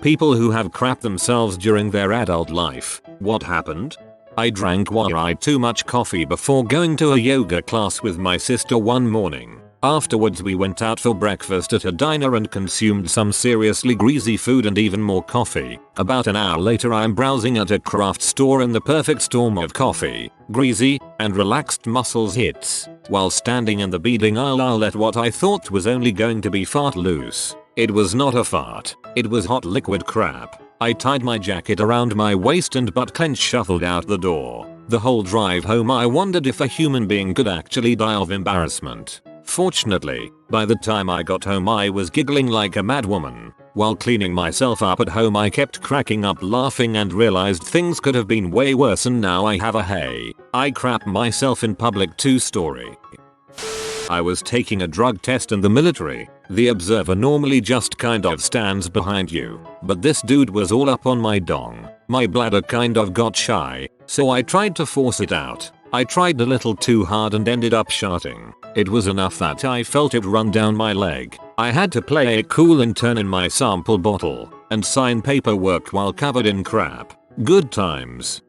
People who have crapped themselves during their adult life. What happened? I drank way too much coffee before going to a yoga class with my sister one morning. Afterwards we went out for breakfast at a diner and consumed some seriously greasy food and even more coffee. About an hour later I'm browsing at a craft store and the perfect storm of coffee, greasy, and relaxed muscles hits. While standing in the beading aisle I let what I thought was only going to be fart loose. It was not a fart. It was hot liquid crap. I tied my jacket around my waist and butt clench shuffled out the door. The whole drive home I wondered if a human being could actually die of embarrassment. Fortunately, by the time I got home I was giggling like a madwoman. While cleaning myself up at home I kept cracking up laughing and realized things could have been way worse, and now I have a hey, I crap myself in public 2 story. I was taking a drug test in the military. The observer normally just kind of stands behind you, but this dude was all up on my dong. My bladder kind of got shy, so I tried to force it out. I tried a little too hard and ended up sharting. It was enough that I felt it run down my leg. I had to play it cool and turn in my sample bottle and sign paperwork while covered in crap. Good times.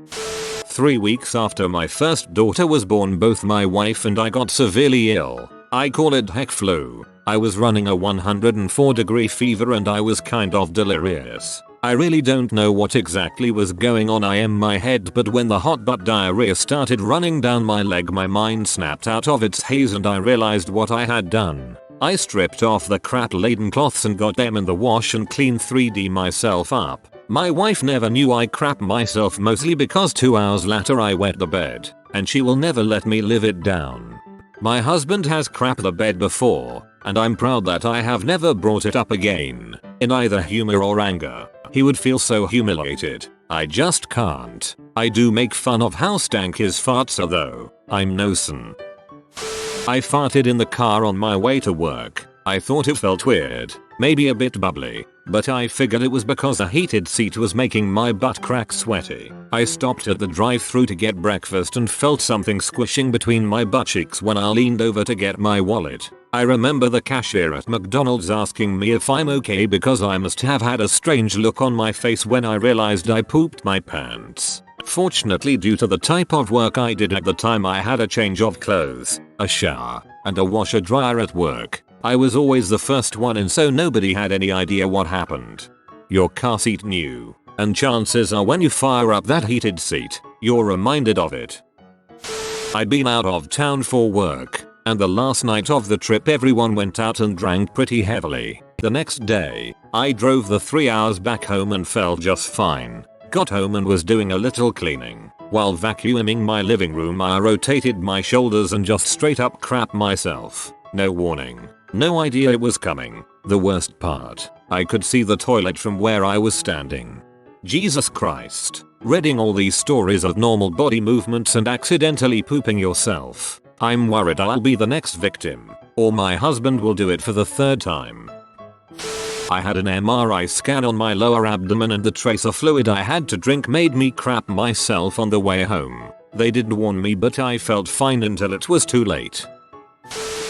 3 weeks after my first daughter was born, both my wife and I got severely ill. I call it heck flu. I was running a 104-degree fever and I was kind of delirious. I really don't know what exactly was going on in my head, but when the hot butt diarrhea started running down my leg my mind snapped out of its haze and I realized what I had done. I stripped off the crap-laden cloths and got them in the wash and cleaned 3D myself up. My wife never knew I crap myself, mostly because 2 hours later I wet the bed, and she will never let me live it down. My husband has crapped the bed before, and I'm proud that I have never brought it up again, in either humor or anger. He would feel so humiliated. I just can't. I do make fun of how stank his farts are though. I'm no son. I farted in the car on my way to work. I thought it felt weird, maybe a bit bubbly, but I figured it was because the heated seat was making my butt crack sweaty. I stopped at the drive-thru to get breakfast and felt something squishing between my butt cheeks when I leaned over to get my wallet. I remember the cashier at McDonald's asking me if I'm okay because I must have had a strange look on my face when I realized I pooped my pants. Fortunately, due to the type of work I did at the time, I had a change of clothes, a shower, and a washer dryer at work. I was always the first one in, so nobody had any idea what happened. Your car seat knew, and chances are when you fire up that heated seat, you're reminded of it. I'd been out of town for work, and the last night of the trip everyone went out and drank pretty heavily. The next day, I drove the 3 hours back home and felt just fine. Got home and was doing a little cleaning. While vacuuming my living room I rotated my shoulders and just straight up crapped myself. No warning. No idea it was coming. The worst part, I could see the toilet from where I was standing. Jesus Christ. Reading all these stories of normal body movements and accidentally pooping yourself. I'm worried I'll be the next victim, or my husband will do it for the 3rd time. I had an MRI scan on my lower abdomen and the tracer fluid I had to drink made me crap myself on the way home. They didn't warn me, but I felt fine until it was too late.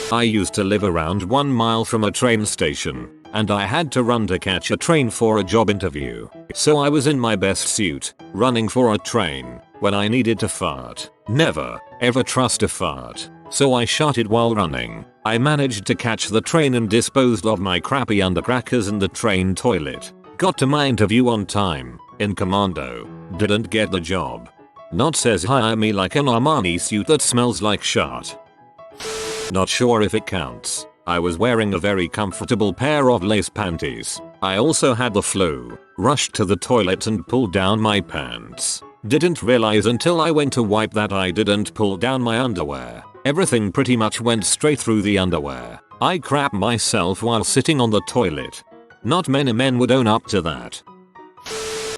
I used to live around 1 mile from a train station, and I had to run to catch a train for a job interview. So I was in my best suit, running for a train, when I needed to fart. Never, ever trust a fart. So I sharted while running. I managed to catch the train and disposed of my crappy undercrackers in the train toilet. Got to my interview on time, in commando. Didn't get the job. Not says hire me like an Armani suit that smells like shart. Not sure if it counts. I was wearing a very comfortable pair of lace panties. I also had the flu. Rushed to the toilet and pulled down my pants. Didn't realize until I went to wipe that I didn't pull down my underwear. Everything pretty much went straight through the underwear. I crapped myself while sitting on the toilet. Not many men would own up to that.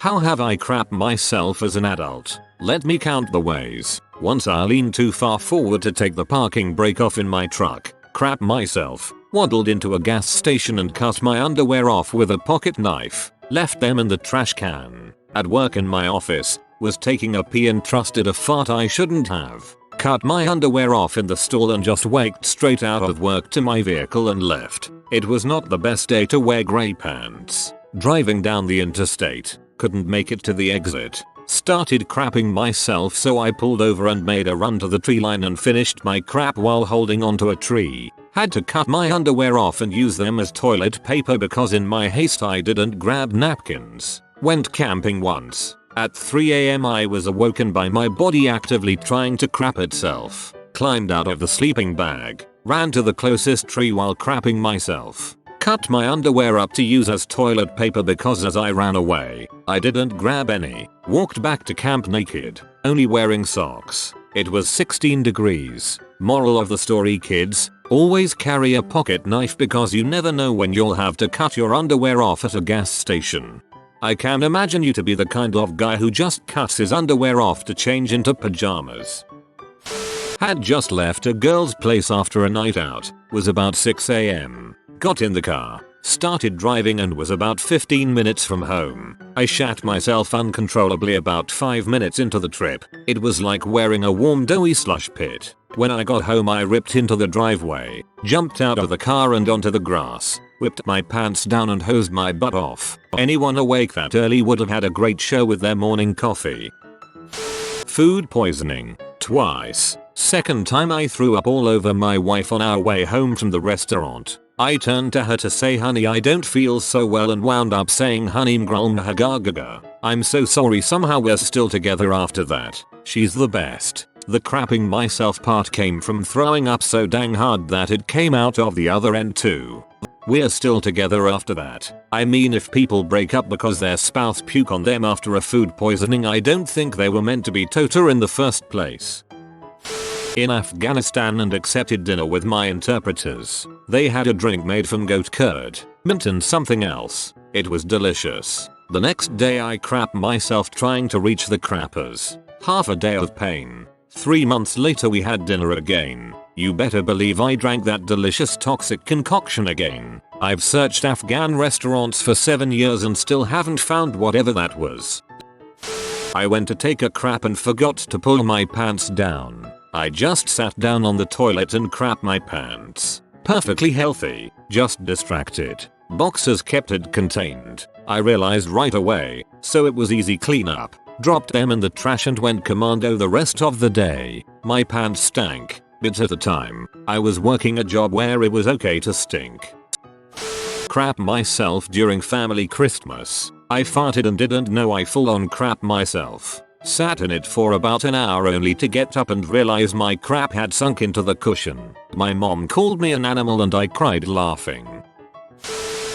How have I crapped myself as an adult? Let me count the ways. Once I leaned too far forward to take the parking brake off in my truck, crapped myself, waddled into a gas station and cut my underwear off with a pocket knife, left them in the trash can. At work in my office, was taking a pee and trusted a fart I shouldn't have. Cut my underwear off in the stall and just walked straight out of work to my vehicle and left. It was not the best day to wear grey pants. Driving down the interstate, couldn't make it to the exit. Started crapping myself, so I pulled over and made a run to the tree line and finished my crap while holding onto a tree. Had to cut my underwear off and use them as toilet paper because in my haste I didn't grab napkins. Went camping once. At 3 AM I was awoken by my body actively trying to crap itself. Climbed out of the sleeping bag, ran to the closest tree while crapping myself. Cut my underwear up to use as toilet paper because as I ran away, I didn't grab any. Walked back to camp naked, only wearing socks. It was 16 degrees. Moral of the story, kids, always carry a pocket knife because you never know when you'll have to cut your underwear off at a gas station. I can imagine you to be the kind of guy who just cuts his underwear off to change into pajamas. Had just left a girl's place after a night out, was about 6 AM. Got in the car, started driving and was about 15 minutes from home. I shat myself uncontrollably about 5 minutes into the trip. It was like wearing a warm doughy slush pit. When I got home I ripped into the driveway, jumped out of the car and onto the grass, whipped my pants down and hosed my butt off. Anyone awake that early would have had a great show with their morning coffee. Food poisoning, twice. Second time I threw up all over my wife on our way home from the restaurant. I turned to her to say honey I don't feel so well and wound up saying honey mgralmhagagaga. I'm so sorry, somehow we're still together after that. She's the best. The crapping myself part came from throwing up so dang hard that it came out of the other end too. We're still together after that. I mean, if people break up because their spouse puke on them after a food poisoning, I don't think they were meant to be together in the first place. In Afghanistan and accepted dinner with my interpreters. They had a drink made from goat curd, mint and something else. It was delicious. The next day I crapped myself trying to reach the crappers. Half a day of pain. 3 months later we had dinner again. You better believe I drank that delicious toxic concoction again. I've searched Afghan restaurants for 7 years and still haven't found whatever that was. I went to take a crap and forgot to pull my pants down. I just sat down on the toilet and crapped my pants. Perfectly healthy, just distracted. Boxers kept it contained. I realized right away, so it was easy cleanup. Dropped them in the trash and went commando the rest of the day. My pants stank, but at the time, I was working a job where it was okay to stink. Crap myself during family Christmas. I farted and didn't know I full on crap myself. Sat in it for about an hour only to get up and realize my crap had sunk into the cushion. My mom called me an animal and I cried laughing.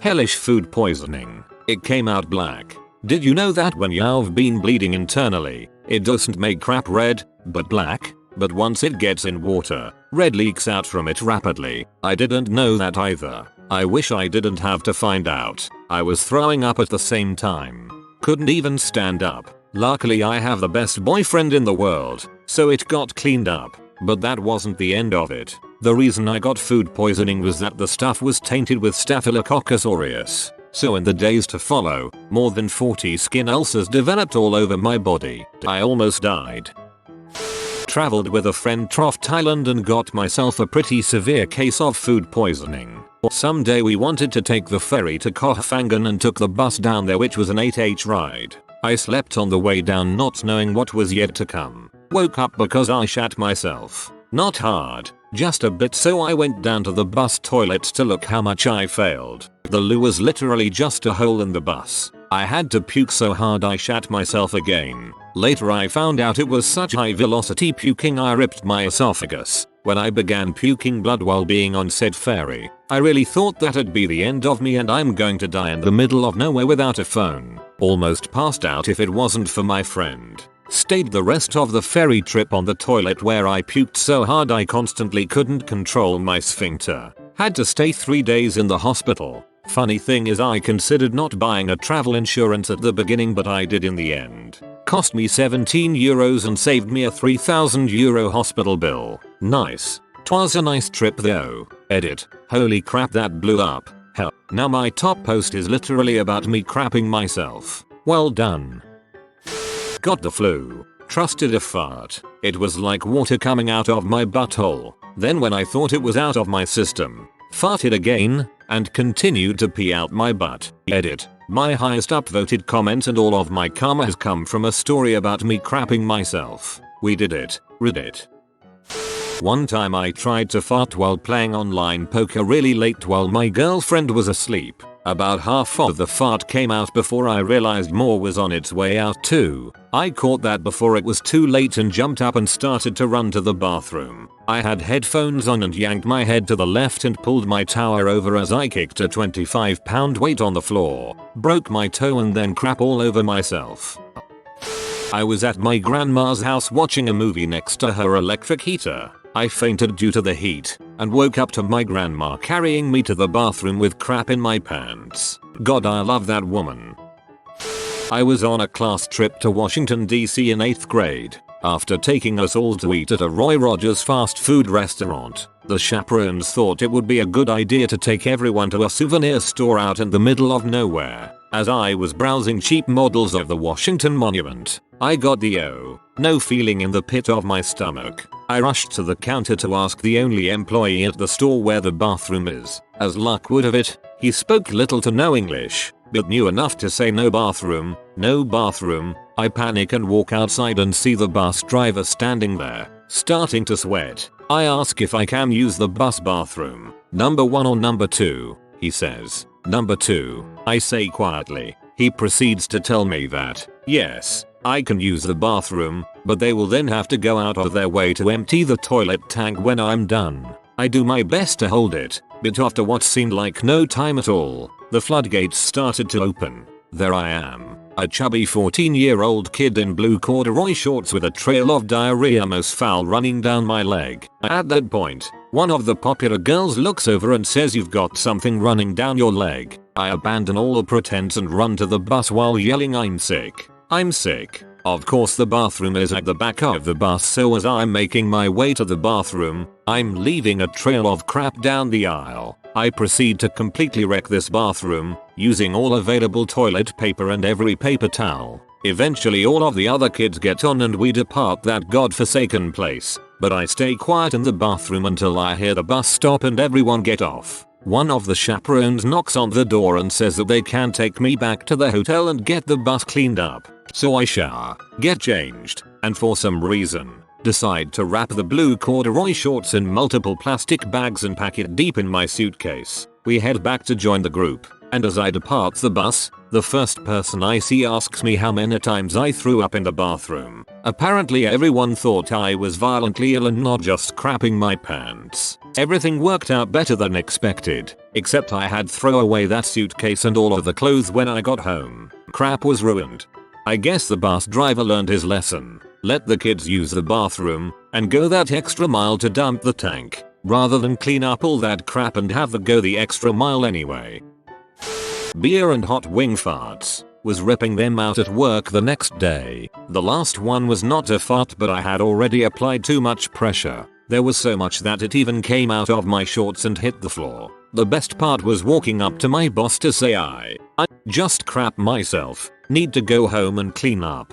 Hellish food poisoning. It came out black. Did you know that when you've been bleeding internally, it doesn't make crap red, but black? But once it gets in water, red leaks out from it rapidly. I didn't know that either. I wish I didn't have to find out. I was throwing up at the same time. Couldn't even stand up. Luckily I have the best boyfriend in the world, so it got cleaned up. But that wasn't the end of it. The reason I got food poisoning was that the stuff was tainted with Staphylococcus aureus. So in the days to follow, more than 40 skin ulcers developed all over my body. I almost died. Traveled with a friend to Thailand and got myself a pretty severe case of food poisoning. Someday we wanted to take the ferry to Koh Phangan and took the bus down there, which was an 8h ride. I slept on the way down not knowing what was yet to come. Woke up because I shat myself. Not hard, just a bit, so I went down to the bus toilets to look how much I failed. The loo was literally just a hole in the bus. I had to puke so hard I shat myself again. Later I found out it was such high velocity puking I ripped my esophagus. When I began puking blood while being on said ferry, I really thought that'd be the end of me and I'm going to die in the middle of nowhere without a phone. Almost passed out if it wasn't for my friend. Stayed the rest of the ferry trip on the toilet where I puked so hard I constantly couldn't control my sphincter. Had to stay 3 days in the hospital. Funny thing is I considered not buying a travel insurance at the beginning, but I did in the end. Cost me €17 and saved me a €3,000 hospital bill. Nice. 'Twas a nice trip though. Edit. Holy crap, that blew up. Hell. Now my top post is literally about me crapping myself. Well done. Got the flu. Trusted a fart. It was like water coming out of my butthole. Then when I thought it was out of my system, farted again, and continued to pee out my butt. Edit. My highest upvoted comment and all of my karma has come from a story about me crapping myself. We did it. Reddit. One time I tried to fart while playing online poker really late while my girlfriend was asleep. About half of the fart came out before I realized more was on its way out too. I caught that before it was too late and jumped up and started to run to the bathroom. I had headphones on and yanked my head to the left and pulled my tower over as I kicked a 25-pound weight on the floor, broke my toe and then crap all over myself. I was at my grandma's house watching a movie next to her electric heater. I fainted due to the heat and woke up to my grandma carrying me to the bathroom with crap in my pants. God, I love that woman. I was on a class trip to Washington, D.C. in 8th grade. After taking us all to eat at a Roy Rogers fast food restaurant, the chaperones thought it would be a good idea to take everyone to a souvenir store out in the middle of nowhere. As I was browsing cheap models of the Washington Monument, I got the no feeling in the pit of my stomach. I rushed to the counter to ask the only employee at the store where the bathroom is. As luck would have it, he spoke little to no English, but knew enough to say no bathroom, no bathroom. I panic and walk outside and see the bus driver standing there, starting to sweat. I ask if I can use the bus bathroom. Number 1 or number 2, he says. Number 2, I say quietly. He proceeds to tell me that, yes, I can use the bathroom, but they will then have to go out of their way to empty the toilet tank when I'm done. I do my best to hold it, but after what seemed like no time at all, the floodgates started to open. There I am, a chubby 14-year-old kid in blue corduroy shorts with a trail of diarrhea most foul running down my leg. At that point, one of the popular girls looks over and says, "You've got something running down your leg." I abandon all pretense and run to the bus while yelling, "I'm sick. I'm sick." Of course the bathroom is at the back of the bus, so as I'm making my way to the bathroom, I'm leaving a trail of crap down the aisle. I proceed to completely wreck this bathroom, using all available toilet paper and every paper towel. Eventually all of the other kids get on and we depart that godforsaken place, but I stay quiet in the bathroom until I hear the bus stop and everyone get off. One of the chaperones knocks on the door and says that they can take me back to the hotel and get the bus cleaned up. So I shower, get changed, and for some reason, decide to wrap the blue corduroy shorts in multiple plastic bags and pack it deep in my suitcase. We head back to join the group, and as I depart the bus, the first person I see asks me how many times I threw up in the bathroom. Apparently everyone thought I was violently ill and not just crapping my pants. Everything worked out better than expected, except I had thrown away that suitcase and all of the clothes when I got home. Crap was ruined. I guess the bus driver learned his lesson. Let the kids use the bathroom and go that extra mile to dump the tank, rather than clean up all that crap and have them go the extra mile anyway. Beer and hot wing farts. Was ripping them out at work the next day. The last one was not a fart, but I had already applied too much pressure. There was so much that it even came out of my shorts and hit the floor. The best part was walking up to my boss to say I just crap myself. Need to go home and clean up.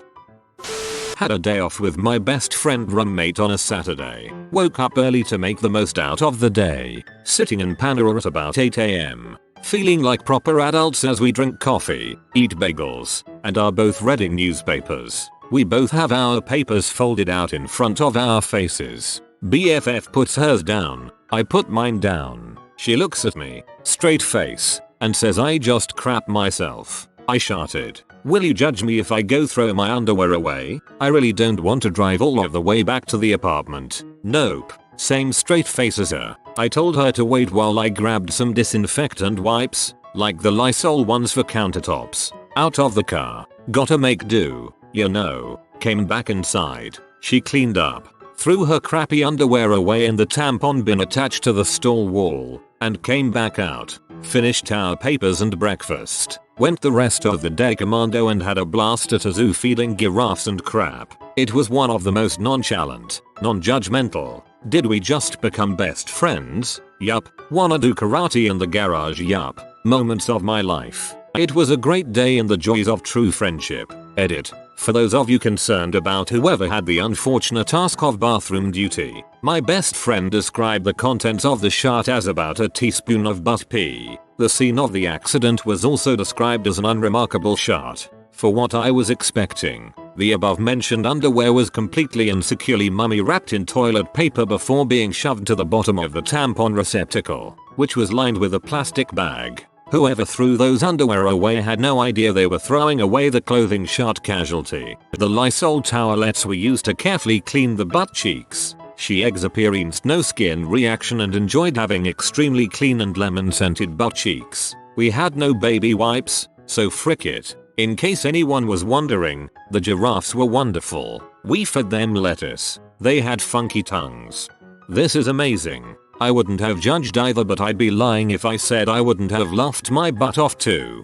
Had a day off with my best friend roommate on a Saturday. Woke up early to make the most out of the day. Sitting in Panera at about 8 AM. Feeling like proper adults as we drink coffee, eat bagels, and are both reading newspapers. We both have our papers folded out in front of our faces. BFF puts hers down. I put mine down. She looks at me, straight face, and says I just crap myself. I shouted, "Will you judge me if I go throw my underwear away? I really don't want to drive all of the way back to the apartment." Nope. Same straight face as her. I told her to wait while I grabbed some disinfectant wipes, like the Lysol ones for countertops, out of the car. Gotta make do, you know. Came back inside. She cleaned up, threw her crappy underwear away in the tampon bin attached to the stall wall, and came back out. Finished our papers and breakfast. Went the rest of the day commando and had a blast at a zoo feeding giraffes and crap. It was one of the most nonchalant, non-judgmental. Did we just become best friends? Yup. Wanna do karate in the garage? Yup. Moments of my life. It was a great day in the joys of true friendship. Edit. For those of you concerned about whoever had the unfortunate task of bathroom duty, my best friend described the contents of the shart as about a teaspoon of butt pee. The scene of the accident was also described as an unremarkable shart. For what I was expecting, the above mentioned underwear was completely and securely mummy wrapped in toilet paper before being shoved to the bottom of the tampon receptacle, which was lined with a plastic bag. Whoever threw those underwear away had no idea they were throwing away the clothing shart casualty. The Lysol towelettes were used to carefully clean the butt cheeks. She experienced no skin reaction and enjoyed having extremely clean and lemon-scented butt cheeks. We had no baby wipes, so frick it. In case anyone was wondering, the giraffes were wonderful. We fed them lettuce. They had funky tongues. This is amazing. I wouldn't have judged either, but I'd be lying if I said I wouldn't have laughed my butt off too.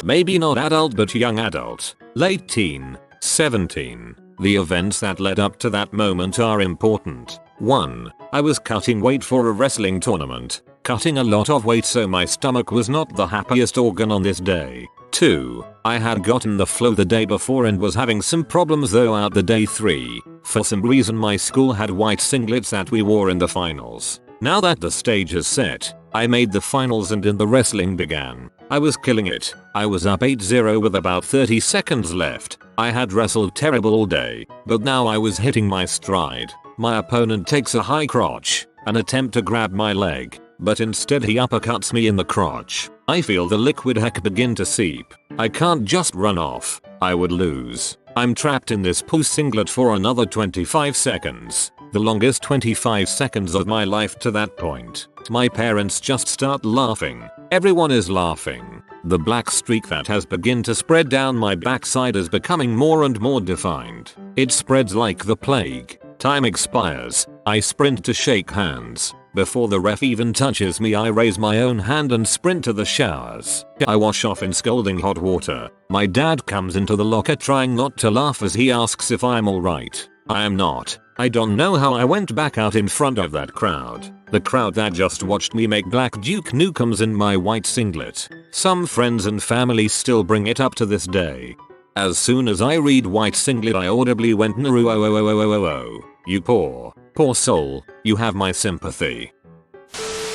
Maybe not adult but young adult, late teen, 17. The events that led up to that moment are important. 1. I was cutting weight for a wrestling tournament. Cutting a lot of weight, so my stomach was not the happiest organ on this day. 2. I had gotten the flu the day before and was having some problems throughout the day. 3. For some reason my school had white singlets that we wore in the finals. Now that the stage is set, I made the finals and in the wrestling began. I was killing it. I was up 8-0 with about 30 seconds left. I had wrestled terrible all day, but now I was hitting my stride. My opponent takes a high crotch, an attempt to grab my leg, but instead he uppercuts me in the crotch. I feel the liquid heck begin to seep. I can't just run off. I would lose. I'm trapped in this poo singlet for another 25 seconds. The longest 25 seconds of my life to that point. My parents just start laughing. Everyone is laughing. The black streak that has begun to spread down my backside is becoming more and more defined. It spreads like the plague. Time expires. I sprint to shake hands. Before the ref even touches me, I raise my own hand and sprint to the showers. I wash off in scalding hot water. My dad comes into the locker trying not to laugh as he asks if I'm alright. I am not. I don't know how I went back out in front of that crowd. The crowd that just watched me make Black Duke Nukems in my white singlet. Some friends and family still bring it up to this day. As soon as I read white singlet, I audibly went Naru oh oh oh oh oh oh oh. You poor soul, you have my sympathy.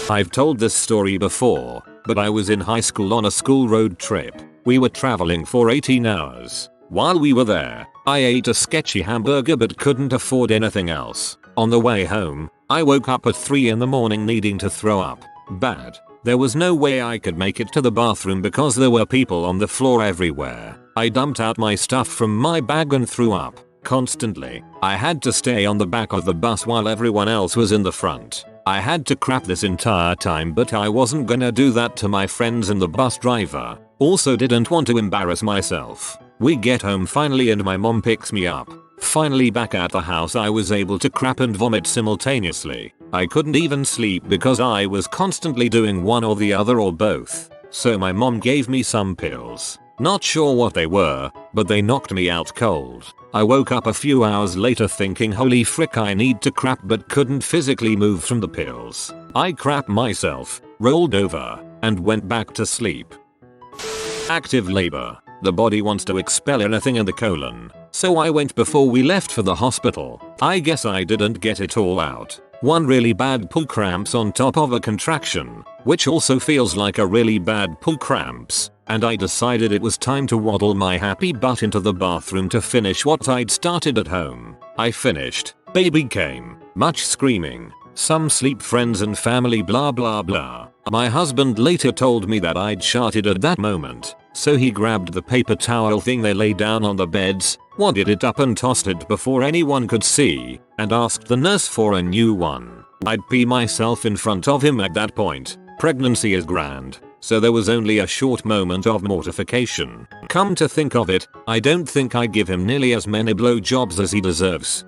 I've told this story before, but I was in high school on a school road trip. We were traveling for 18 hours. While we were there, I ate a sketchy hamburger but couldn't afford anything else. On the way home, I woke up at 3 in the morning needing to throw up. Bad. There was no way I could make it to the bathroom because there were people on the floor everywhere. I dumped out my stuff from my bag and threw up. Constantly. I had to stay on the back of the bus while everyone else was in the front. I had to crap this entire time, but I wasn't gonna do that to my friends, and the bus driver also didn't want to embarrass myself. We get home finally and my mom picks me up. Finally back at the house, I was able to crap and vomit simultaneously. I couldn't even sleep because I was constantly doing one or the other or both. So my mom gave me some pills. Not sure what they were, but they knocked me out cold. I woke up a few hours later thinking holy frick, I need to crap, but couldn't physically move from the pills. I crapped myself, rolled over, and went back to sleep. Active labor. The body wants to expel anything in the colon. So I went before we left for the hospital. I guess I didn't get it all out. One really bad poo cramps on top of a contraction, which also feels like a really bad poo cramps, and I decided it was time to waddle my happy butt into the bathroom to finish what I'd started at home. I finished. Baby came. Much screaming. Some sleep, friends and family, blah blah blah. My husband later told me that I'd sharted at that moment, so he grabbed the paper towel thing they lay down on the beds, wadded it up and tossed it before anyone could see, and asked the nurse for a new one. I'd pee myself in front of him at that point. Pregnancy is grand, so there was only a short moment of mortification. Come to think of it, I don't think I give him nearly as many blowjobs as he deserves.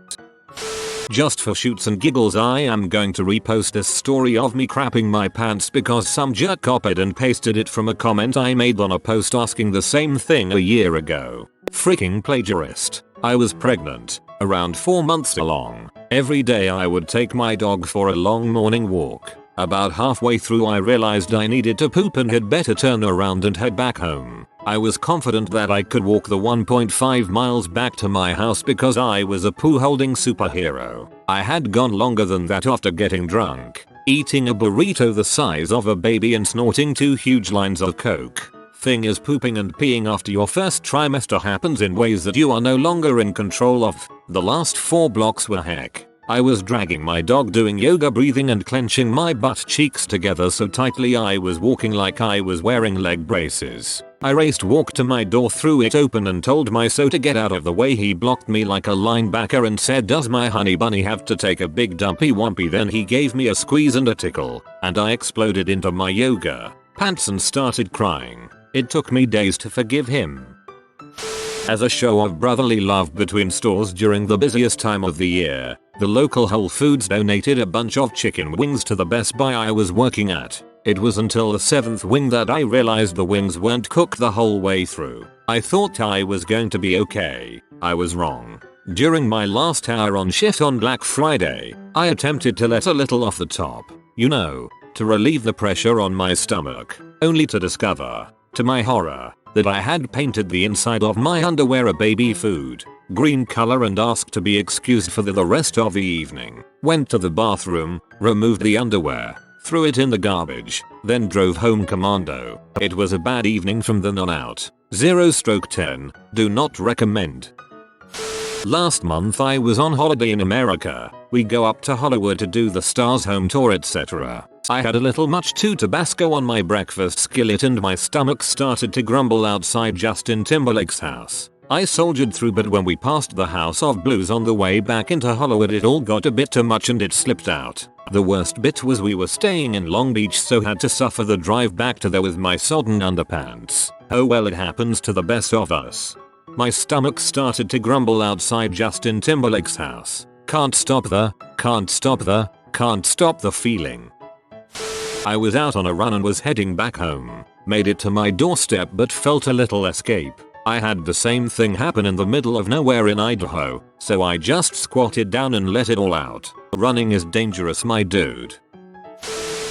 Just for shoots and giggles, I am going to repost this story of me crapping my pants because some jerk copied and pasted it from a comment I made on a post asking the same thing a year ago. Freaking plagiarist. I was pregnant, around 4 months along. Every day I would take my dog for a long morning walk. About halfway through I realized I needed to poop and had better turn around and head back home. I was confident that I could walk the 1.5 miles back to my house because I was a poo-holding superhero. I had gone longer than that after getting drunk, eating a burrito the size of a baby and snorting 2 huge lines of coke. Thing is, pooping and peeing after your first trimester happens in ways that you are no longer in control of. The last 4 blocks were heck. I was dragging my dog, doing yoga, breathing and clenching my butt cheeks together so tightly I was walking like I was wearing leg braces. I walked to my door, threw it open and told my so to get out of the way. He blocked me like a linebacker and said, "Does my honey bunny have to take a big dumpy wumpy?" Then he gave me a squeeze and a tickle, and I exploded into my yoga pants and started crying. It took me days to forgive him. As a show of brotherly love between stores during the busiest time of the year, the local Whole Foods donated a bunch of chicken wings to the Best Buy I was working at. It was until the 7th wing that I realized the wings weren't cooked the whole way through. I thought I was going to be okay. I was wrong. During my last hour on shift on Black Friday, I attempted to let a little off the top, to relieve the pressure on my stomach, only to discover, to my horror, that I had painted the inside of my underwear a baby food green color and asked to be excused for the rest of the evening. Went to the bathroom, removed the underwear, threw it in the garbage, then drove home commando. It was a bad evening from then on out. 0/10. Do not recommend. Last month I was on holiday in America. We go up to Hollywood to do the Stars home tour, etc. I had a little much too Tabasco on my breakfast skillet and my stomach started to grumble outside Justin Timberlake's house. I soldiered through, but when we passed the House of Blues on the way back into Hollywood it all got a bit too much and it slipped out. The worst bit was we were staying in Long Beach, so had to suffer the drive back to there with my sodden underpants. Oh well, it happens to the best of us. My stomach started to grumble outside Justin Timberlake's house. Can't stop the feeling. I was out on a run and was heading back home. Made it to my doorstep but felt a little escape. I had the same thing happen in the middle of nowhere in Idaho, so I just squatted down and let it all out. Running is dangerous, my dude.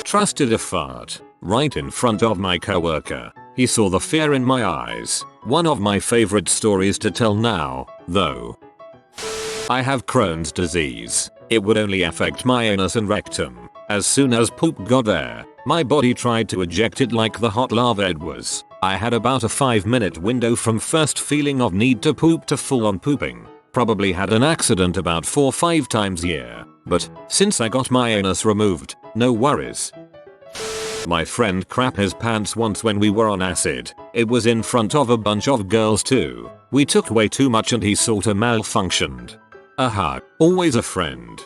Trusted a fart right in front of my coworker. He saw the fear in my eyes. One of my favorite stories to tell now, though. I have Crohn's disease. It would only affect my anus and rectum. As soon as poop got there, my body tried to eject it like the hot lava it was. I had about a 5-minute window from first feeling of need to poop to full on pooping. Probably had an accident about 4-5 times a year, but since I got my anus removed, no worries. My friend crapped his pants once when we were on acid. It was in front of a bunch of girls too. We took way too much and he sorta malfunctioned. Aha, always a friend.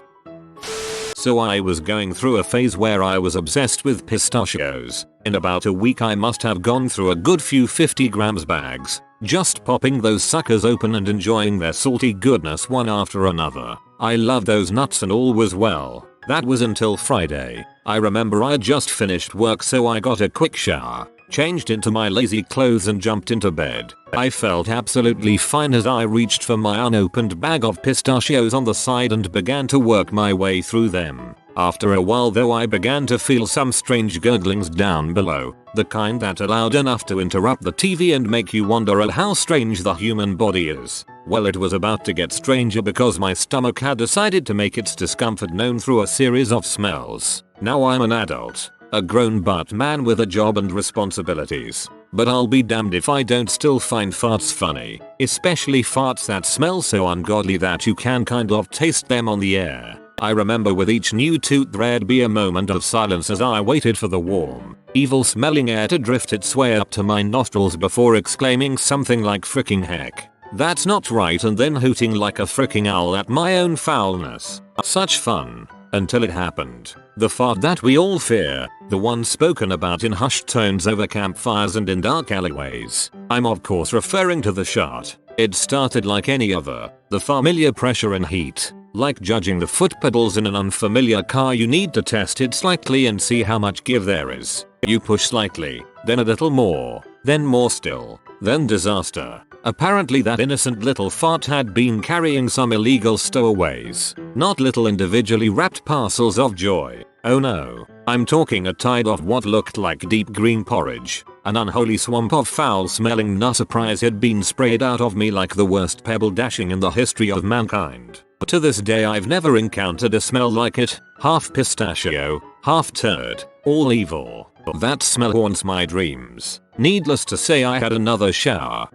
So I was going through a phase where I was obsessed with pistachios. In about a week I must have gone through a good few 50 grams bags, just popping those suckers open and enjoying their salty goodness one after another. I love those nuts and all was well. That was until Friday. I remember I just finished work, so I got a quick shower, changed into my lazy clothes and jumped into bed. I felt absolutely fine as I reached for my unopened bag of pistachios on the side and began to work my way through them. After a while though I began to feel some strange gurglings down below, the kind that are loud enough to interrupt the TV and make you wonder at how strange the human body is. Well, it was about to get stranger because my stomach had decided to make its discomfort known through a series of smells. Now I'm an adult, a grown butt man with a job and responsibilities. But I'll be damned if I don't still find farts funny, especially farts that smell so ungodly that you can kind of taste them on the air. I remember with each new toot there'd be a moment of silence as I waited for the warm, evil smelling air to drift its way up to my nostrils before exclaiming something like "fricking heck, that's not right," and then hooting like a fricking owl at my own foulness. Such fun. Until it happened. The fart that we all fear, the one spoken about in hushed tones over campfires and in dark alleyways. I'm of course referring to the shart. It started like any other, the familiar pressure and heat. Like judging the foot pedals in an unfamiliar car, you need to test it slightly and see how much give there is. You push slightly, then a little more, then more still, then disaster. Apparently that innocent little fart had been carrying some illegal stowaways, not little individually wrapped parcels of joy. Oh no. I'm talking a tide of what looked like deep green porridge. An unholy swamp of foul smelling nut surprise had been sprayed out of me like the worst pebble dashing in the history of mankind. To this day I've never encountered a smell like it. Half pistachio, half turd, all evil. That smell haunts my dreams. Needless to say, I had another shower.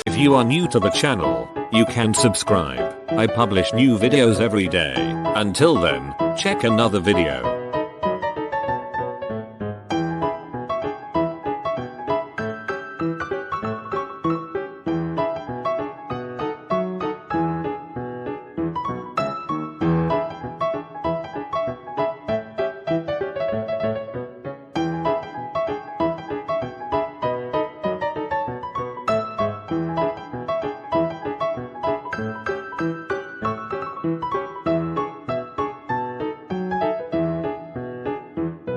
If you are new to the channel, you can subscribe. I publish new videos every day. Until then, check another video.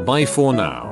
Bye for now.